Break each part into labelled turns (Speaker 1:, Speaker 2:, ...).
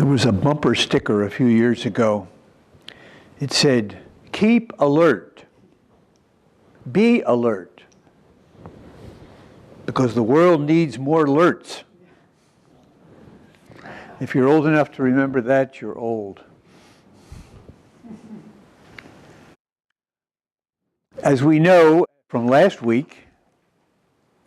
Speaker 1: There was a bumper sticker a few years ago. It said, "Keep alert. Be alert. Because the world needs more alerts." If you're old enough to remember that, you're old. As we know from last week,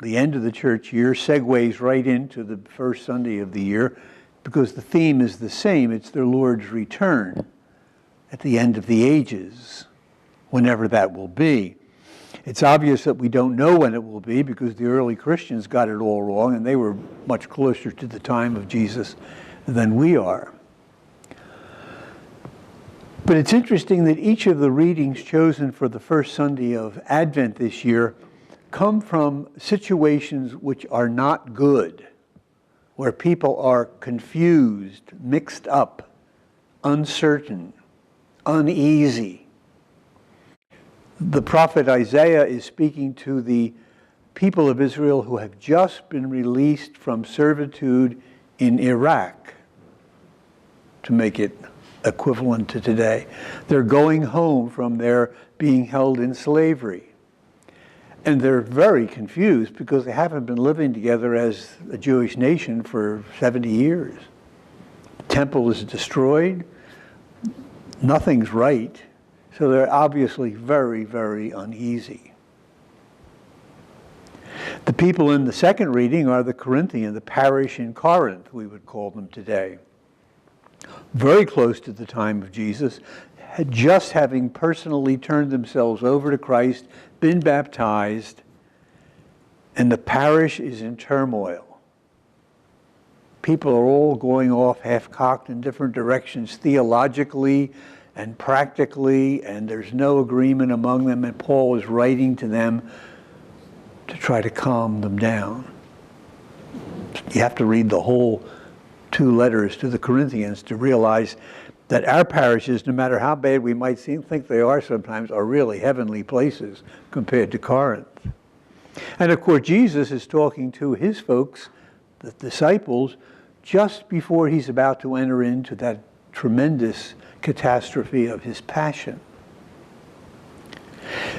Speaker 1: the end of the church year segues right into the first Sunday of the year because the theme is the same. It's the Lord's return at the end of the ages, whenever that will be. It's obvious that we don't know when it will be because the early Christians got it all wrong, and they were much closer to the time of Jesus than we are. But it's interesting that each of the readings chosen for the first Sunday of Advent this year come from situations which are not good, where people are confused, mixed up, uncertain, uneasy. The prophet Isaiah is speaking to the people of Israel who have just been released from servitude in Iraq, to make it equivalent to today. They're going home from their being held in slavery. And they're very confused because they haven't been living together as a Jewish nation for 70 years. The temple is destroyed. Nothing's right. So they're obviously very, very uneasy. The people in the second reading are the Corinthians, the parish in Corinth, we would call them today. Very close to the time of Jesus, just having personally turned themselves over to Christ, been baptized, and the parish is in turmoil. People are all going off half-cocked in different directions theologically and practically, and there's no agreement among them, and Paul is writing to them to try to calm them down. You have to read the whole 2 letters to the Corinthians to realize that our parishes, no matter how bad we might think they are sometimes, are really heavenly places compared to Corinth. And of course, Jesus is talking to his folks, the disciples, just before he's about to enter into that tremendous catastrophe of his passion.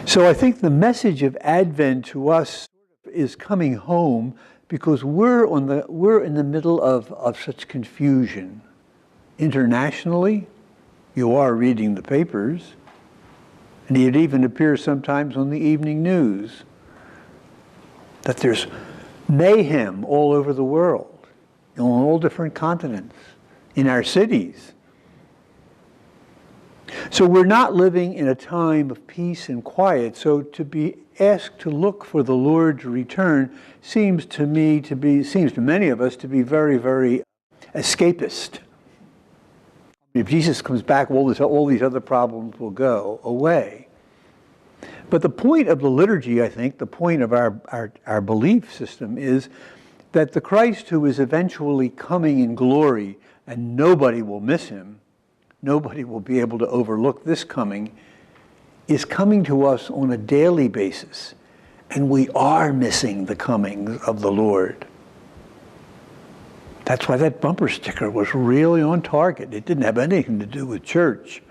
Speaker 1: So I think the message of Advent to us is coming home because we're in the middle of such confusion. Internationally, you are reading the papers, and it even appears sometimes on the evening news that there's mayhem all over the world, on all different continents, in our cities. So we're not living in a time of peace and quiet, so to be asked to look for the Lord's return seems to many of us to be very, very escapist. If Jesus comes back, all these other problems will go away. But the point of the liturgy, I think, the point of our belief system is that the Christ who is eventually coming in glory, and nobody will miss him, nobody will be able to overlook this coming, is coming to us on a daily basis. And we are missing the coming of the Lord. That's why that bumper sticker was really on target. It didn't have anything to do with church.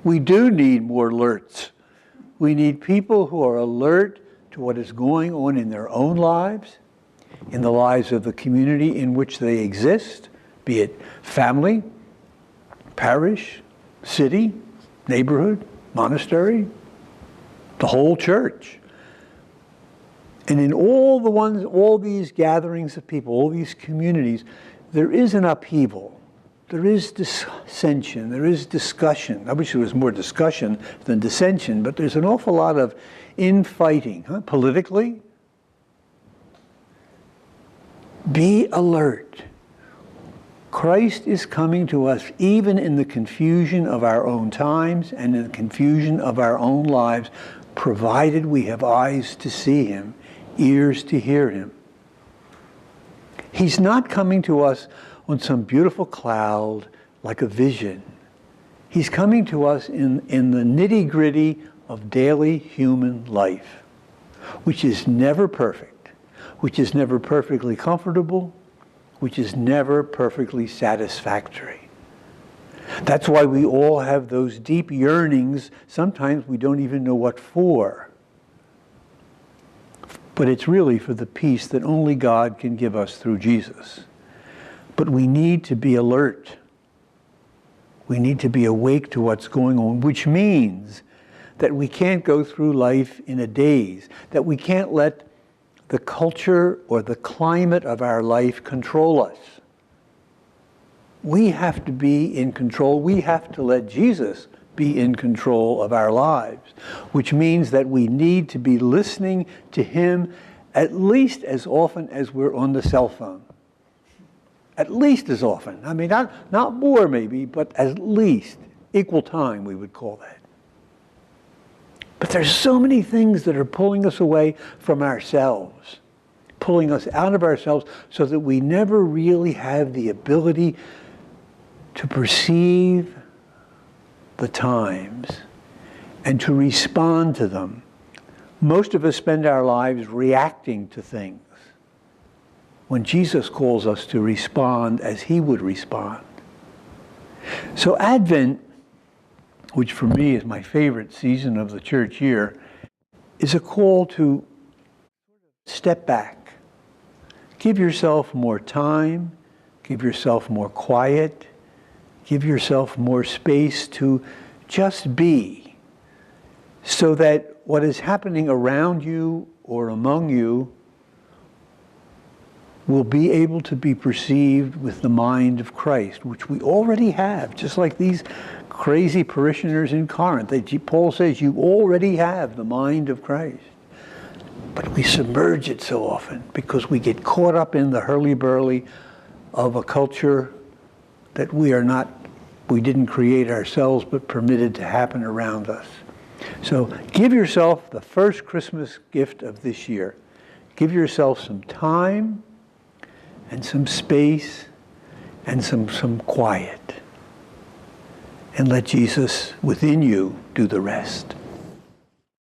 Speaker 1: We do need more alerts. We need people who are alert to what is going on in their own lives, in the lives of the community in which they exist, be it family, parish, city, neighborhood, monastery, the whole church. And in all these gatherings of people, all these communities, there is an upheaval. There is dissension. There is discussion. I wish there was more discussion than dissension, but there's an awful lot of infighting, politically. Be alert. Christ is coming to us even in the confusion of our own times and in the confusion of our own lives, provided we have eyes to see him, ears to hear him. He's not coming to us on some beautiful cloud like a vision. He's coming to us in the nitty-gritty of daily human life, which is never perfect, which is never perfectly comfortable, which is never perfectly satisfactory. That's why we all have those deep yearnings. Sometimes we don't even know what for. But it's really for the peace that only God can give us through Jesus. But we need to be alert. We need to be awake to what's going on, which means that we can't go through life in a daze, that we can't let the culture or the climate of our life control us. We have to be in control. We have to let Jesus be in control of our lives, which means that we need to be listening to him at least as often as we're on the cell phone. At least as often. I mean, not more maybe, but at least equal time, we would call that. But there's so many things that are pulling us away from ourselves, pulling us out of ourselves so that we never really have the ability to perceive the times and to respond to them. Most of us spend our lives reacting to things when Jesus calls us to respond as he would respond. So Advent, which for me is my favorite season of the church year, is a call to step back. Give yourself more time, give yourself more quiet, give yourself more space to just be, so that what is happening around you or among you will be able to be perceived with the mind of Christ, which we already have, just like these crazy parishioners in Corinth. Paul says you already have the mind of Christ. But we submerge it so often because we get caught up in the hurly-burly of a culture that we didn't create ourselves, but permitted to happen around us. So give yourself the first Christmas gift of this year. Give yourself some time and some space and some quiet. And let Jesus within you do the rest.